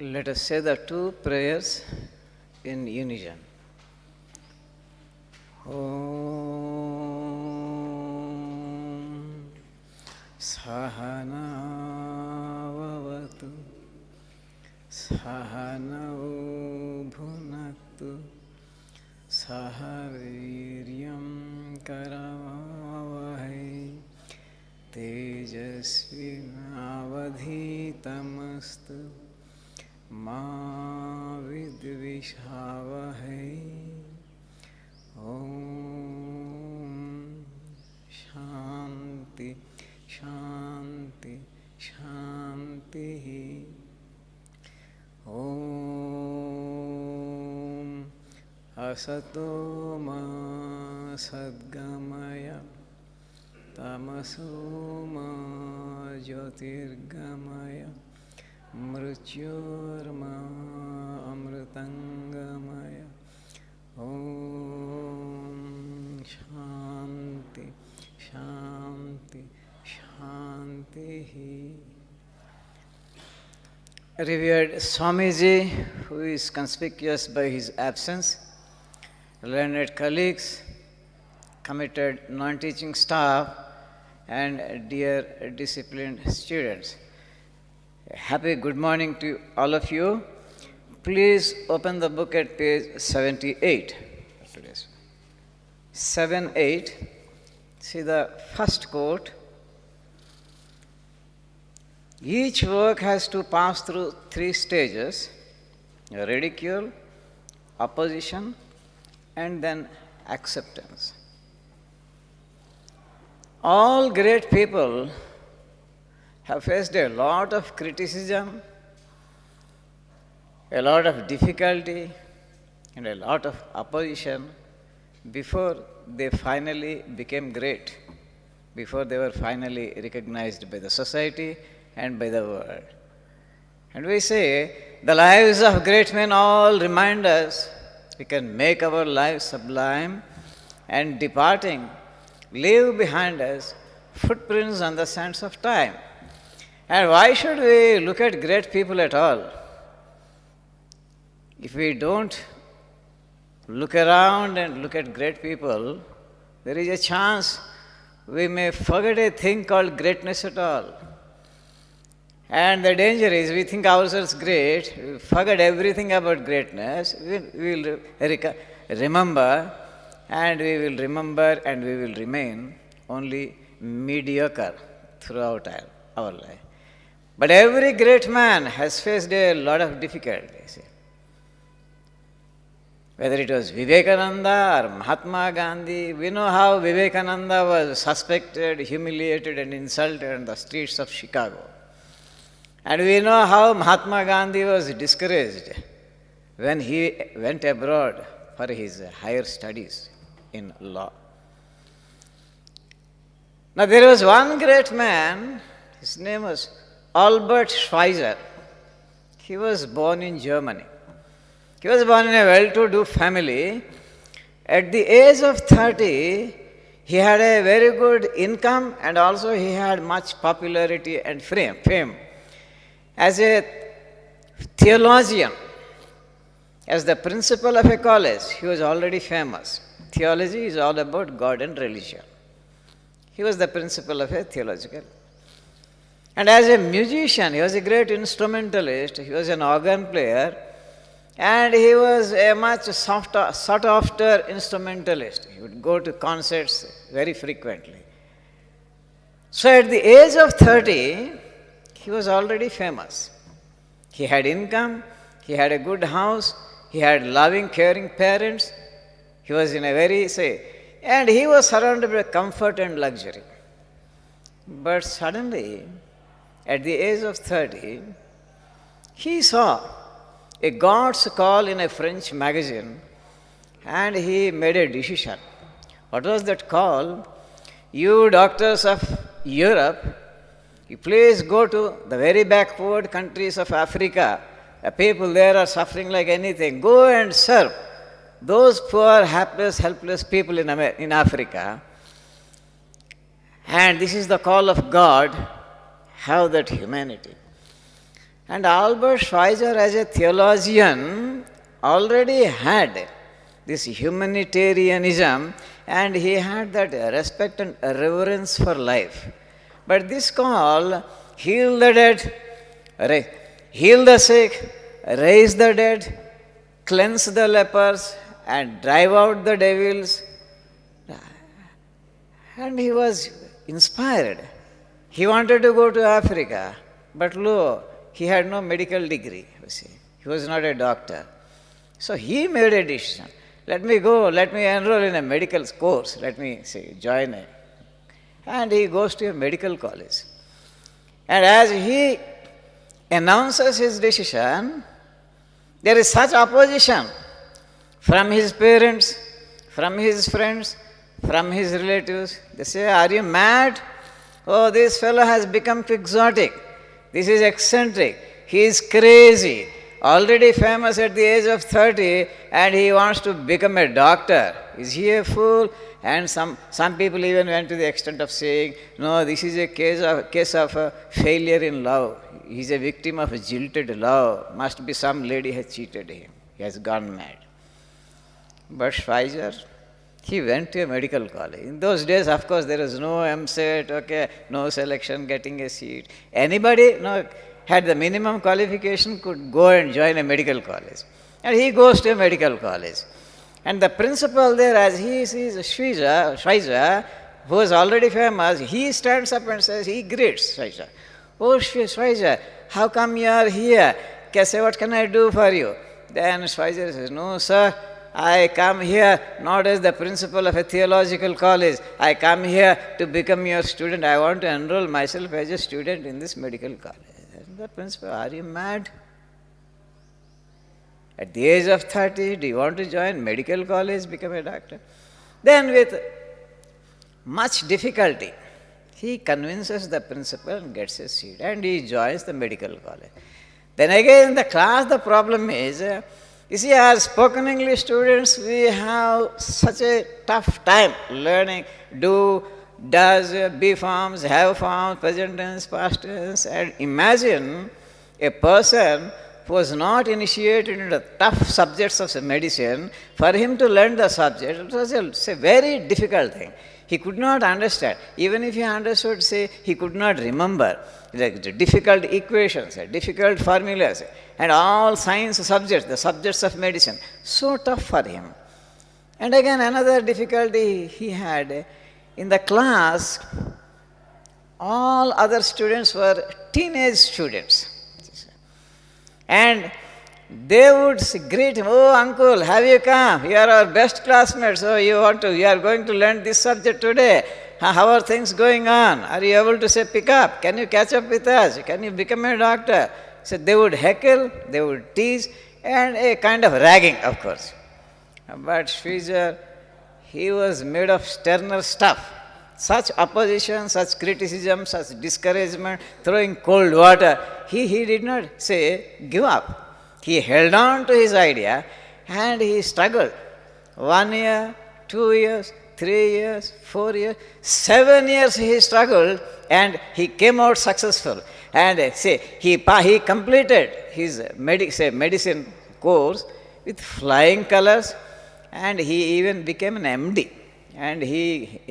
Let us say the two prayers in unison. Om Sahana Vavatu Sahana Bhunaktu Sahaviryam Karavavahai Tejasvinavadhitamastu Ma Vidvishavahai. Om Shanti Shanti Shanti. Om Asato Ma Sadgamaya Tamaso Ma Jyotirgamaya Mrityorma Amritangamaya. Om Shanti Shanti Shanti. Revered Swamiji, who is conspicuous by his absence, learned colleagues, committed non-teaching staff, and dear disciplined students. Happy good morning to all of you. Please open the book at page 78. 78. See the first quote. Each work has to pass through three stages: ridicule, opposition, and then acceptance. All great people have faced a lot of criticism, a lot of difficulty, and a lot of opposition before they finally became great, before they were finally recognized by the society and by the world. And we say, the lives of great men all remind us we can make our lives sublime and departing, leave behind us footprints on the sands of time. And why should we look at great people at all? If we don't look around and look at great people, there is a chance we may forget a thing called greatness at all. And the danger is we think ourselves great, we forget everything about greatness, we will remember and we will remain only mediocre throughout our life. But every great man has faced a lot of difficulties. Whether it was Vivekananda or Mahatma Gandhi, we know how Vivekananda was suspected, humiliated and insulted on the streets of Chicago. And we know how Mahatma Gandhi was discouraged when he went abroad for his higher studies in law. Now there was one great man, his name was Albert Schweitzer. He was born in Germany. He was born in a well-to-do family. At the age of 30, he had a very good income and also he had much popularity and fame. As a theologian, as the principal of a college, he was already famous. Theology is all about God and religion. He was the principal of a theological. And as a musician, he was a great instrumentalist, he was an organ player, and he was a much sought after instrumentalist. He would go to concerts very frequently. So at the age of 30, he was already famous. He had income, he had a good house, he had loving, caring parents. He was in a and he was surrounded by comfort and luxury. But suddenly, at the age of 30, he saw a God's call in a French magazine and he made a decision. What was that call? You doctors of Europe, you please go to the very backward countries of Africa. The people there are suffering like anything. Go and serve those poor, helpless people in Africa. And this is the call of God. Have that humanity. And Albert Schweitzer, as a theologian, already had this humanitarianism, and he had that respect and reverence for life. But this call, heal the dead, heal the sick, raise the dead, cleanse the lepers, and drive out the devils. And he was inspired. He wanted to go to Africa, but lo, he had no medical degree, you see. He was not a doctor. So he made a decision. Let me go, let me enroll in a medical course, let me say, join it. And he goes to a medical college. And as he announces his decision, there is such opposition from his parents, from his friends, from his relatives. They say, are you mad? Oh, this fellow has become quixotic. This is eccentric. He is crazy. Already famous at the age of 30, and he wants to become a doctor. Is he a fool? And some people even went to the extent of saying, no, this is a case of a failure in love. He is a victim of a jilted love. Must be some lady has cheated him. He has gone mad. But Schweitzer, he went to a medical college. In those days, of course, there was no MSET, okay, no selection, getting a seat. Anybody had the minimum qualification could go and join a medical college. And he goes to a medical college. And the principal there, as he sees Schweitzer, who is already famous, he stands up and says, he greets Schweitzer. Oh, Schweitzer, how come you are here? What can I do for you? Then Schweitzer says, no, sir, I come here not as the principal of a theological college. I come here to become your student. I want to enroll myself as a student in this medical college. And the principal, are you mad? At the age of 30, do you want to join medical college, become a doctor? Then with much difficulty, he convinces the principal and gets a seat, and he joins the medical college. Then again in the class, the problem is, you see, as spoken English students, we have such a tough time learning do, does, be forms, have forms, present tense, past tense. And imagine a person who was not initiated into the tough subjects of medicine, for him to learn the subject, it was a very difficult thing. He could not understand. Even if he understood, say, he could not remember. The difficult equations, difficult formulas, and all science subjects, the subjects of medicine, so tough for him. And again, another difficulty he had, in the class, all other students were teenage students. And they would greet him, oh uncle, have you come? You are our best classmates, so you are going to learn this subject today. How are things going on? Are you able to say pick up? Can you catch up with us? Can you become a doctor? So they would heckle, they would tease, and a kind of ragging, of course. But Schweitzer, he was made of sterner stuff. Such opposition, such criticism, such discouragement, throwing cold water, he did not say give up. He held on to his idea and he struggled. 1 year, 2 years, 3 years, 4 years, 7 years he struggled, and he came out successful. And he completed his medicine course with flying colors, and he even became an MD. And he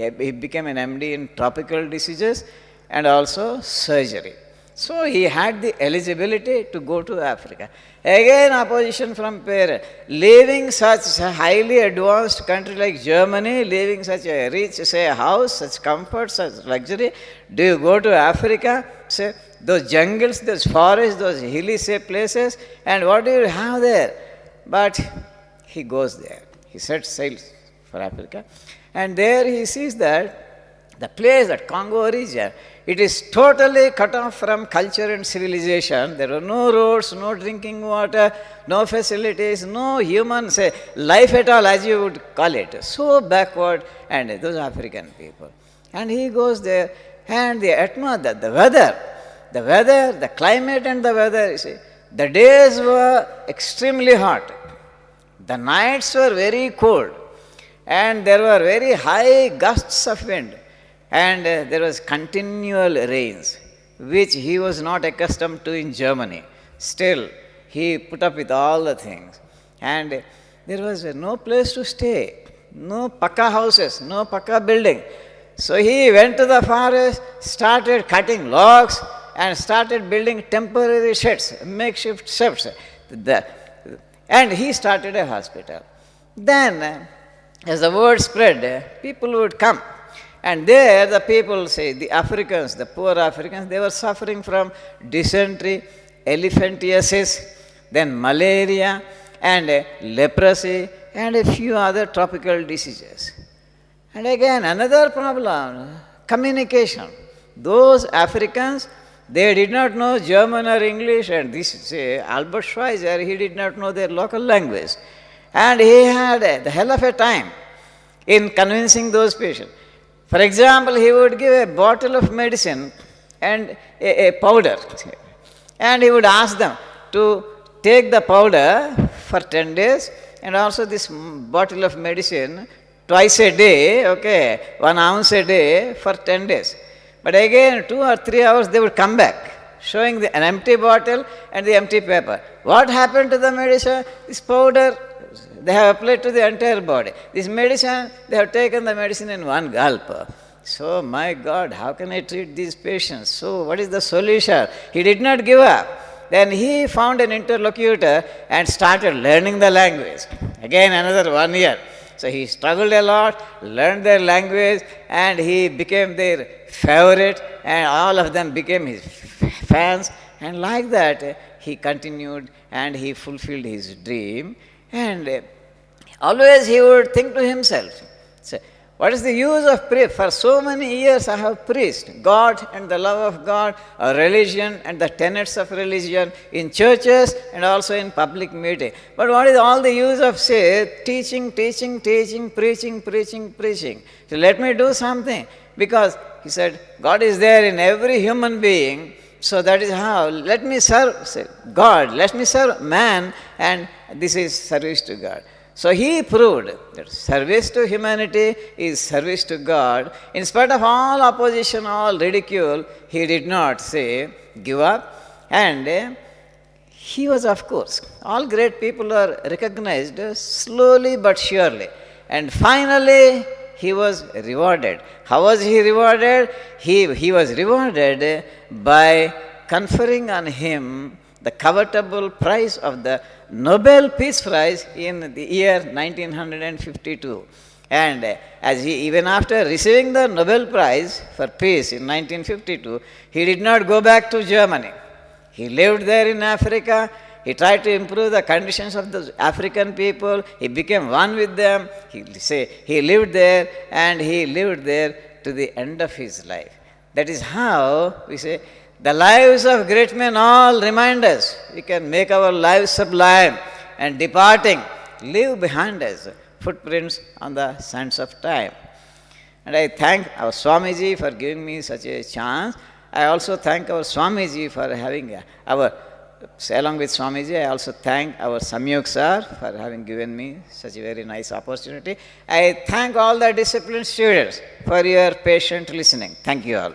became an MD in tropical diseases and also surgery. So he had the eligibility to go to Africa. Again, opposition from parents. Leaving such a highly advanced country like Germany, leaving such a rich, house, such comfort, such luxury, do you go to Africa? Those jungles, those forests, those hilly, places, and what do you have there? But he goes there. He sets sail for Africa. And there he sees that the place, that Congo region, it is totally cut off from culture and civilization. There are no roads, no drinking water, no facilities, no human, life at all, as you would call it. So backward, and those African people. And he goes there, and the atmosphere, the weather, the climate and the weather, the days were extremely hot. The nights were very cold. And there were very high gusts of wind, and there was continual rains, which he was not accustomed to in Germany. Still, he put up with all the things. And there was no place to stay, no pakka houses, no pakka building. So he went to the forest, started cutting logs, and started building temporary sheds, makeshift sheds. And he started a hospital. Then, as the word spread, people would come. And there the people say, the Africans, the poor Africans, they were suffering from dysentery, elephantiasis, then malaria, and leprosy, and a few other tropical diseases. And again, another problem, communication. Those Africans, they did not know German or English, and this Albert Schweitzer, he did not know their local language. And he had the hell of a time in convincing those patients. For example, he would give a bottle of medicine and a powder, and he would ask them to take the powder for 10 days and also this bottle of medicine twice a day, 1 ounce a day for 10 days. But again, 2 or 3 hours they would come back, showing an empty bottle and the empty paper. What happened to the medicine? This powder, they have applied to the entire body. This medicine, they have taken the medicine in one gulp. So, my God, how can I treat these patients? So, what is the solution? He did not give up. Then he found an interlocutor and started learning the language. Again, another 1 year. So he struggled a lot, learned their language, and he became their favorite, and all of them became his fans. And like that, he continued and he fulfilled his dream. And always he would think to himself, say, what is the use of prayer? For so many years I have preached God and the love of God, a religion and the tenets of religion in churches and also in public meeting. But what is all the use of, say, teaching, preaching? So let me do something. Because he said, God is there in every human being. So that is how, let me serve God, let me serve man, and this is service to God. So he proved that service to humanity is service to God. In spite of all opposition, all ridicule, he did not say, give up. And he was, of course, all great people are recognized slowly but surely. And finally, he was rewarded. How was he rewarded? He was rewarded by conferring on him the covetable prize of the Nobel Peace Prize in the year 1952. And even after receiving the Nobel Prize for Peace in 1952, he did not go back to Germany. He lived there in Africa. He tried to improve the conditions of the African people. He became one with them. He lived there, and he lived there to the end of his life. That is how we say, the lives of great men all remind us. We can make our lives sublime, and departing, leave behind us footprints on the sands of time. And I thank our Swamiji for giving me such a chance. I also thank our Swamiji for having along with Swamiji, I also thank our Samyog sir for having given me such a very nice opportunity. I thank all the disciplined students for your patient listening. Thank you all.